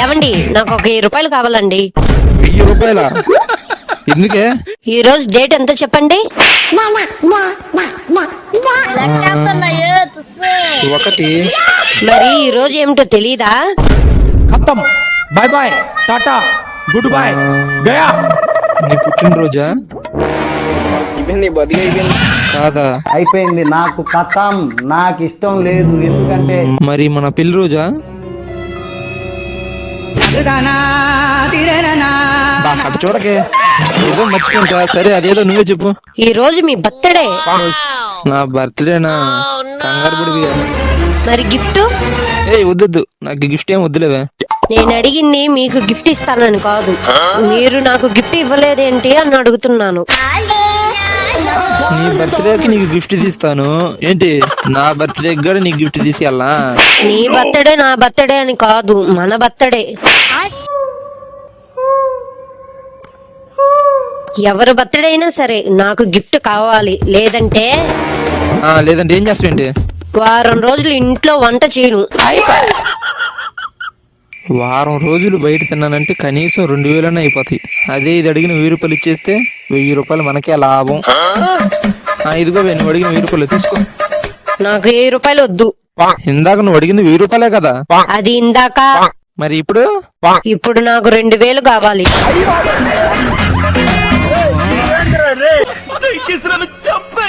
ఏవండి, నాకు ఒక 1000 రూపాయలు కావాలండి. 1000 రూపాయలా? ఎందుకే? ఈ రోజు డేట్ ఎంతో చెప్పండి. 1. మరి ఈ రోజు ఏమిటో తెలీదా? खत्म, bye bye, tata, goodbye, गया. నీ పుట్టినరోజా? కాదా? అయిపోయింది. నాకు కథం, నాకు ఇష్టం లేదు. ఎందుకంటే మరి మన పెళ్లి రోజా? అటు చూడకే, ఏదో మర్చిపోయింటా. సరే అదేదో నువ్వే చెప్పు. ఈ రోజు మీ బర్త్డే. నా బర్త్డేనా? కంగారు పడిపోయా. మరి గిఫ్ట్? వద్దు, నాకు గిఫ్ట్ ఏం వద్దులేవే. నేను అడిగింది మీకు గిఫ్ట్ ఇస్తానని కాదు. మీరు నాకు గిఫ్ట్ ఇవ్వలేదేంటి అని అడుగుతున్నాను. నీ బర్త్డేకి నీకు గిఫ్ట్ తీస్తాను ఏంటి? నా బర్త్డేకి కూడా నీకు గిఫ్ట్ తీసేయాలా? నీ బర్త్డే నా బర్త్డే అని కాదు, మన బర్త్డే. ఎవరి బర్త్డే అయినా సరే నాకు గిఫ్ట్ కావాలి. లేదంటే ఏం చేస్తావేంటి? వారం రోజులు ఇంట్లో వంట చేయను. వారం రోజులు బయట తిన్నానంటే కనీసం 2000 అయిపోతాయి. అదే ఇది అడిగిన 1000 రూపాయలు ఇచ్చేస్తే 1000 రూపాయలు మనకే లాభం. ఇదిగో నువ్వు అడిగిన 1000 రూపాయలు తీసుకో. నాకు 1000 రూపాయలు వద్దు. ఇందాక నువ్వు అడిగింది 1000 రూపాయలే కదా? అది ఇందాక. మరి ఇప్పుడు? ఇప్పుడు నాకు 2000 కావాలి. चप्पे